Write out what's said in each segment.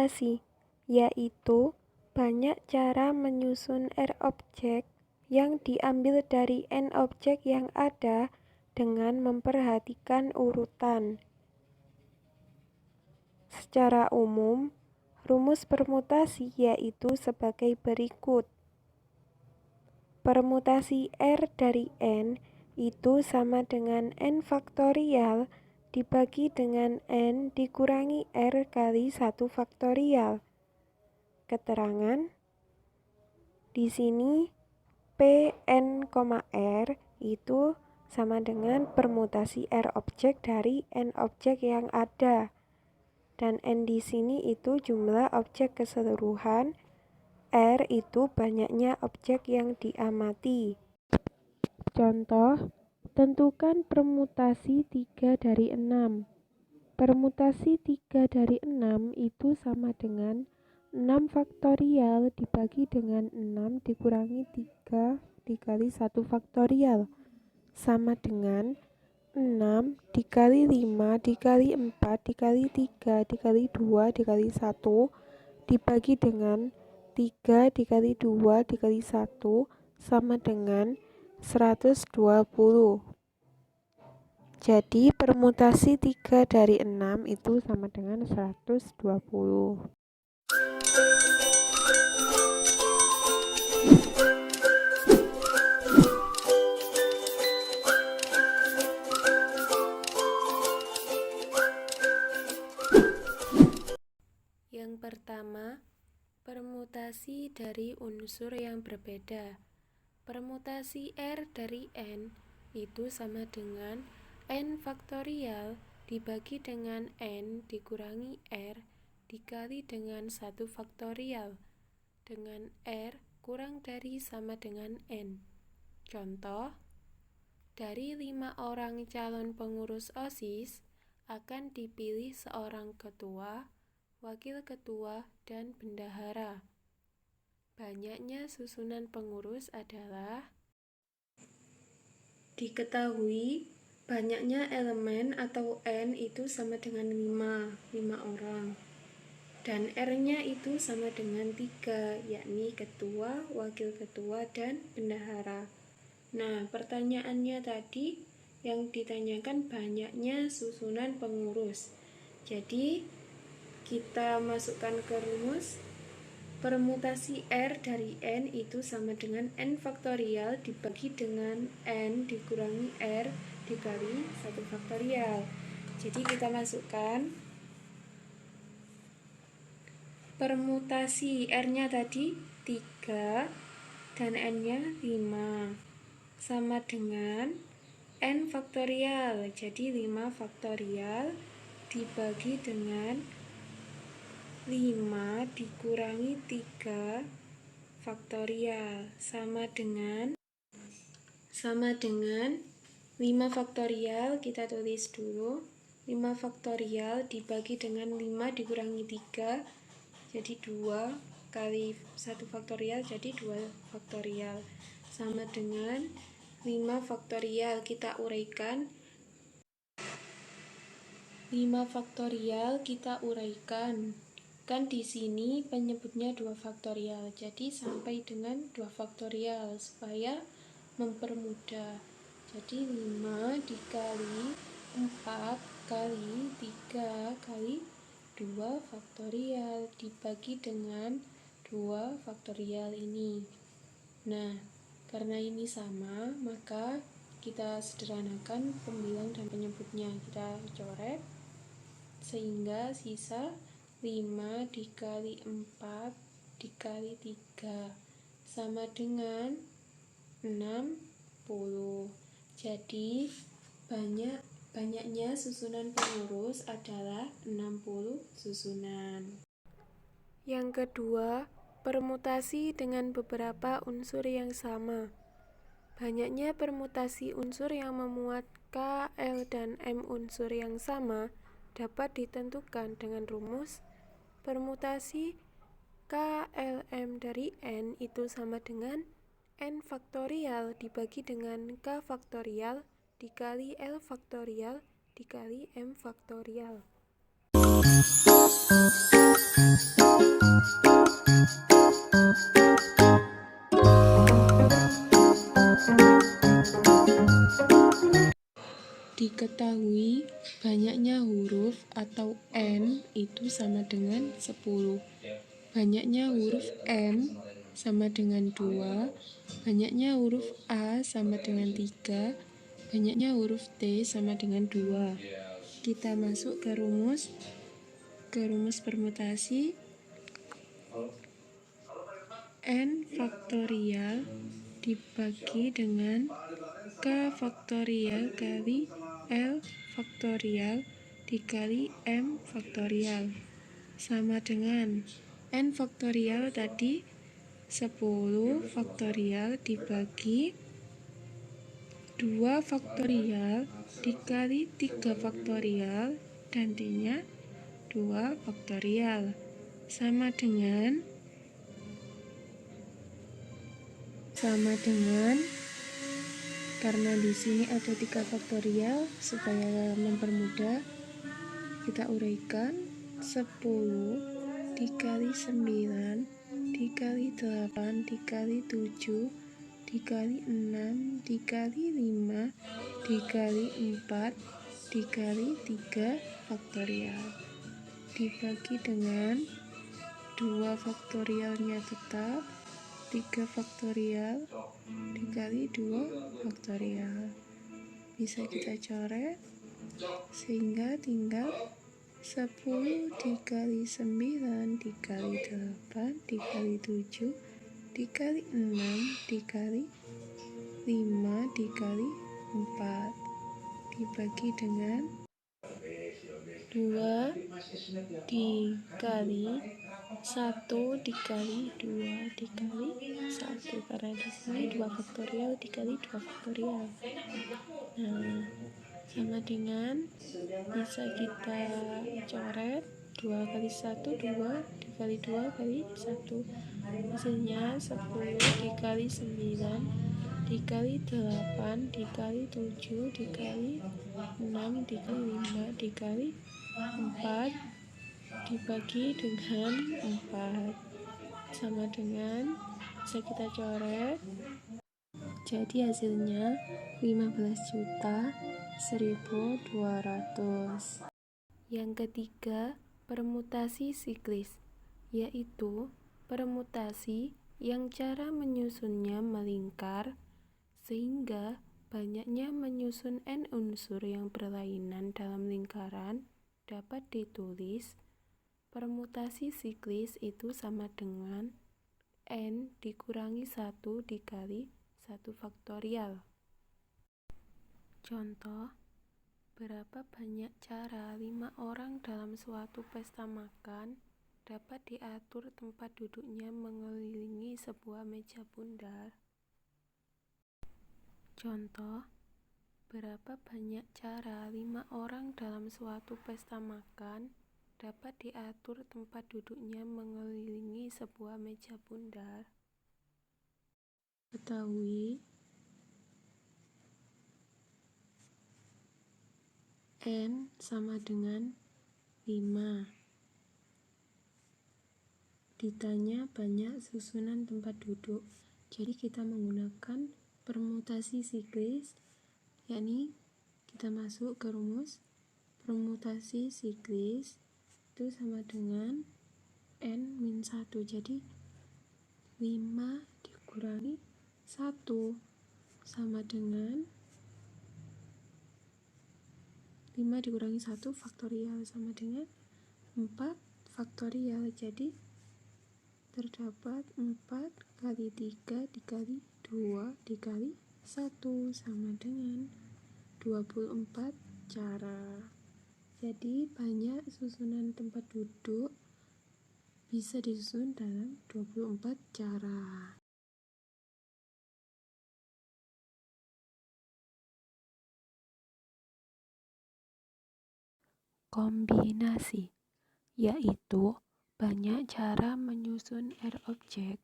permutasi, yaitu banyak cara menyusun R-objek yang diambil dari N-objek yang ada dengan memperhatikan urutan. Secara umum, rumus permutasi yaitu sebagai berikut. Permutasi R dari N itu sama dengan N faktorial dibagi dengan N dikurangi R kali 1 faktorial. Keterangan di sini Pn, R itu sama dengan permutasi R objek dari N objek yang ada. Dan N di sini itu jumlah objek keseluruhan, R itu banyaknya objek yang diamati. Contoh, tentukan permutasi 3 dari 6. Permutasi 3 dari 6 itu sama dengan 6 faktorial dibagi dengan 6 dikurangi 3 dikali 1 faktorial. Sama dengan 6 dikali 5 dikali 4 dikali 3 dikali 2 dikali 1 dibagi dengan 3 dikali 2 dikali 1 sama dengan 120. Jadi permutasi 3 dari 6 itu sama dengan 120. Yang pertama, permutasi dari unsur yang berbeda. Permutasi R dari N itu sama dengan N faktorial dibagi dengan N dikurangi R dikali dengan 1 faktorial dengan R kurang dari sama dengan N. Contoh, dari 5 orang calon pengurus OSIS akan dipilih seorang ketua, wakil ketua, dan bendahara. Banyaknya susunan pengurus adalah diketahui banyaknya elemen atau N itu sama dengan 5 orang. Dan R-nya itu sama dengan 3, yakni ketua, wakil ketua, dan bendahara. Nah, pertanyaannya tadi yang ditanyakan banyaknya susunan pengurus. Jadi, kita masukkan ke rumus. Permutasi R dari N itu sama dengan N faktorial dibagi dengan N dikurangi R dikali 1 faktorial. Jadi kita masukkan permutasi R-nya tadi 3 dan N-nya 5 sama dengan N faktorial. Jadi 5 faktorial dibagi dengan 5 dikurangi 3 faktorial sama dengan 5 faktorial, kita tulis dulu. 5 faktorial dibagi dengan 5 dikurangi 3 jadi 2 kali 1 faktorial jadi 2 faktorial sama dengan 5 faktorial. Kita uraikan 5 faktorial kita uraikan. Kan di sini penyebutnya 2 faktorial, jadi sampai dengan 2 faktorial supaya mempermudah. Jadi 5 dikali 4 kali 3 kali 2 faktorial dibagi dengan 2 faktorial ini. Nah, karena ini sama, maka kita sederhanakan pembilang dan penyebutnya. Kita coret sehingga sisa 5 dikali 4 dikali 3 sama dengan 60. Jadi banyaknya susunan pengurus adalah 60 susunan. Yang kedua, permutasi dengan beberapa unsur yang sama. Banyaknya permutasi unsur yang memuat K, L, dan M unsur yang sama dapat ditentukan dengan rumus permutasi K, L, M dari N itu sama dengan N faktorial dibagi dengan K faktorial dikali L faktorial dikali M faktorial. Diketahui banyaknya huruf atau N itu sama dengan 10. Banyaknya huruf M sama dengan 2. Banyaknya huruf A sama dengan 3. Banyaknya huruf T sama dengan 2. Kita masuk ke rumus permutasi. N faktorial dibagi dengan K faktorial kali L faktorial dikali M faktorial sama dengan N faktorial tadi 10 faktorial dibagi 2 faktorial dikali 3 faktorial dan D-nya 2 faktorial sama dengan karena di sini ada 3 faktorial, supaya mempermudah kita uraikan 10 dikali 9 dikali 8 dikali 7 dikali 6 dikali 5 dikali 4 dikali 3 faktorial dibagi dengan 2 faktorialnya tetap 3 faktorial dikali 2 faktorial bisa kita coret sehingga tinggal 10 dikali 9 dikali 8 dikali 7 dikali 6 dikali 5 dikali 4 dibagi dengan 2 dikali 1 dikali 2 dikali 1 karena di sini 2 faktorial dikali 2 faktorial. Nah, sama dengan bisa kita coret 2 kali 1 2 dikali 2 kali 1 hasilnya 10 dikali 9 dikali 8 dikali 7 dikali 6 dikali 5 dikali 4 dibagi dengan 4 sama dengan bisa kita coret, jadi hasilnya 15.100.200. Yang ketiga, permutasi siklis, yaitu permutasi yang cara menyusunnya melingkar sehingga banyaknya menyusun n unsur yang berlainan dalam lingkaran dapat ditulis. Permutasi siklis itu sama dengan N dikurangi 1 dikali 1 faktorial. Contoh, berapa banyak cara 5 orang dalam suatu pesta makan dapat diatur tempat duduknya mengelilingi sebuah meja bundar. Contoh, berapa banyak cara 5 orang dalam suatu pesta makan dapat diatur tempat duduknya mengelilingi sebuah meja bundar. Ketahui N sama dengan 5. Ditanya banyak susunan tempat duduk, jadi kita menggunakan permutasi siklis, yakni kita masuk ke rumus permutasi siklis itu sama dengan N-1, jadi 5 dikurangi 1 sama dengan 5 dikurangi 1 faktorial sama dengan 4 faktorial, jadi terdapat 4 kali 3 dikali 2 dikali 1 sama dengan 24 cara. Jadi banyak susunan tempat duduk bisa disusun dalam 24 cara. Kombinasi, yaitu banyak cara menyusun R objek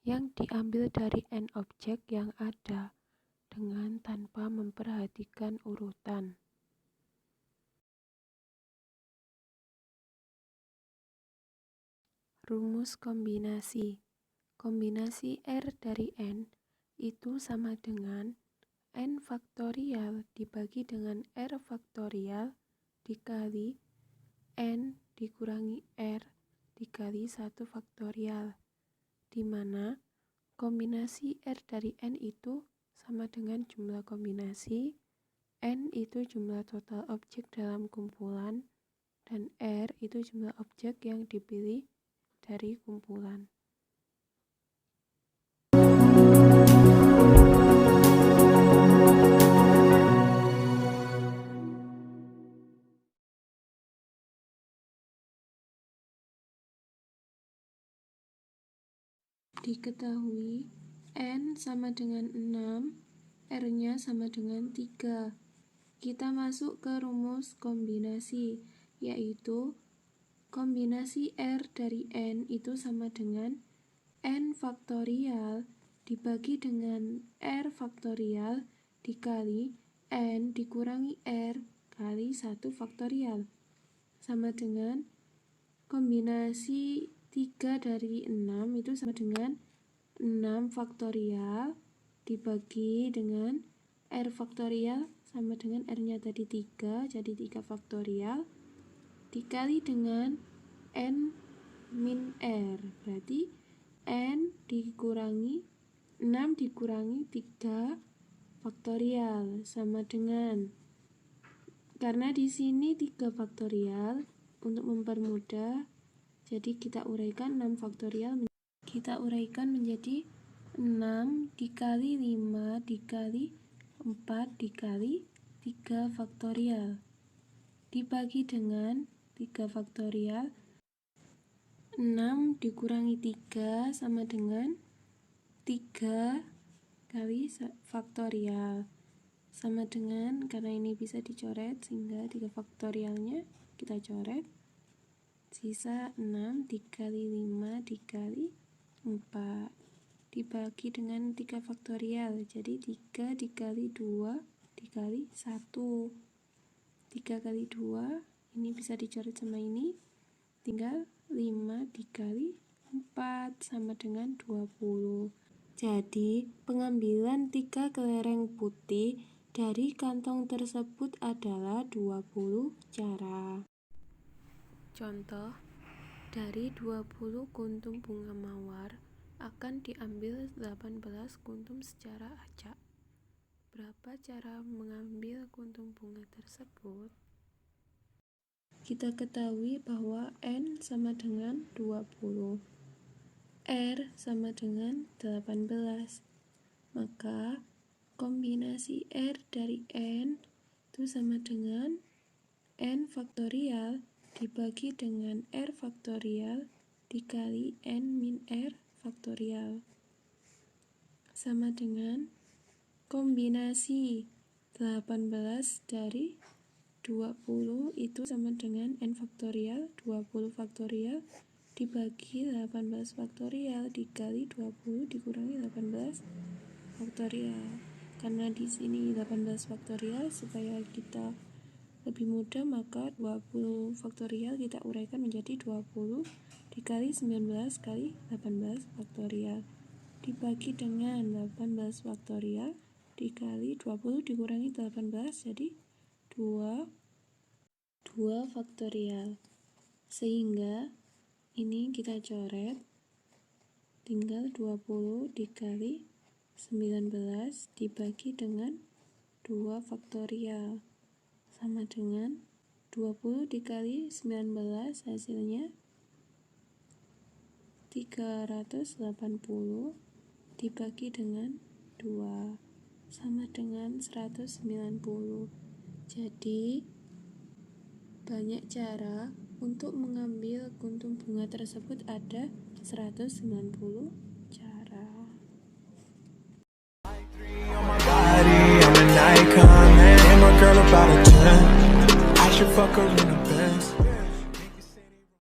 yang diambil dari N objek yang ada dengan tanpa memperhatikan urutan. Rumus kombinasi. Kombinasi R dari N itu sama dengan N faktorial dibagi dengan R faktorial dikali N dikurangi R dikali 1 faktorial, di mana kombinasi R dari N itu sama dengan jumlah kombinasi, N itu jumlah total objek dalam kumpulan, dan R itu jumlah objek yang dipilih dari kumpulan. Diketahui N sama dengan 6, R-nya sama dengan 3. Kita masuk ke rumus kombinasi, yaitu kombinasi R dari N itu sama dengan N faktorial dibagi dengan R faktorial dikali N dikurangi R kali 1 faktorial, sama dengan kombinasi 3 dari 6 itu sama dengan 6 faktorial dibagi dengan R faktorial sama dengan R-nya tadi 3, jadi 3 faktorial dikali dengan N min R, berarti N dikurangi 6 dikurangi 3 faktorial sama dengan, karena di sini 3 faktorial, untuk mempermudah jadi kita uraikan 6 faktorial, kita uraikan menjadi 6 dikali 5 dikali 4 dikali 3 faktorial dibagi dengan 3 faktorial. 6 dikurangi 3 sama dengan 3 kali faktorial, sama dengan, karena ini bisa dicoret sehingga 3 faktorialnya kita coret, sisa 6 dikali 5 dikali 4 dibagi dengan 3 faktorial, jadi 3 dikali 2 dikali 1. 3 kali 2 ini bisa dicoret sama ini, tinggal 5 dikali 4 sama dengan 20. Jadi pengambilan 3 kelereng putih dari kantong tersebut adalah 20 cara. Contoh, dari 20 kuntum bunga mawar akan diambil 18 kuntum secara acak. Berapa cara mengambil kuntum bunga tersebut? Kita ketahui bahwa N sama dengan 20, R sama dengan 18, maka kombinasi R dari N itu sama dengan N faktorial dibagi dengan R faktorial dikali N min R faktorial, sama dengan kombinasi 18 dari 20 itu sama dengan N faktorial 20 faktorial dibagi 18 faktorial dikali 20 dikurangi 18 faktorial. Karena di sini 18 faktorial, supaya kita lebih mudah maka 20 faktorial kita uraikan menjadi 20 dikali 19 kali 18 faktorial dibagi dengan 18 faktorial dikali 20 dikurangi 18, jadi 2 faktorial, sehingga ini kita coret, tinggal 20 dikali 19 dibagi dengan 2 faktorial sama dengan 20 dikali 19 hasilnya 380 dibagi dengan 2 sama dengan 190. Jadi banyak cara untuk mengambil kuntum bunga tersebut, ada 190 cara. I'm an icon, man. I'm a girl about a 10. I should fuck her in the Benz.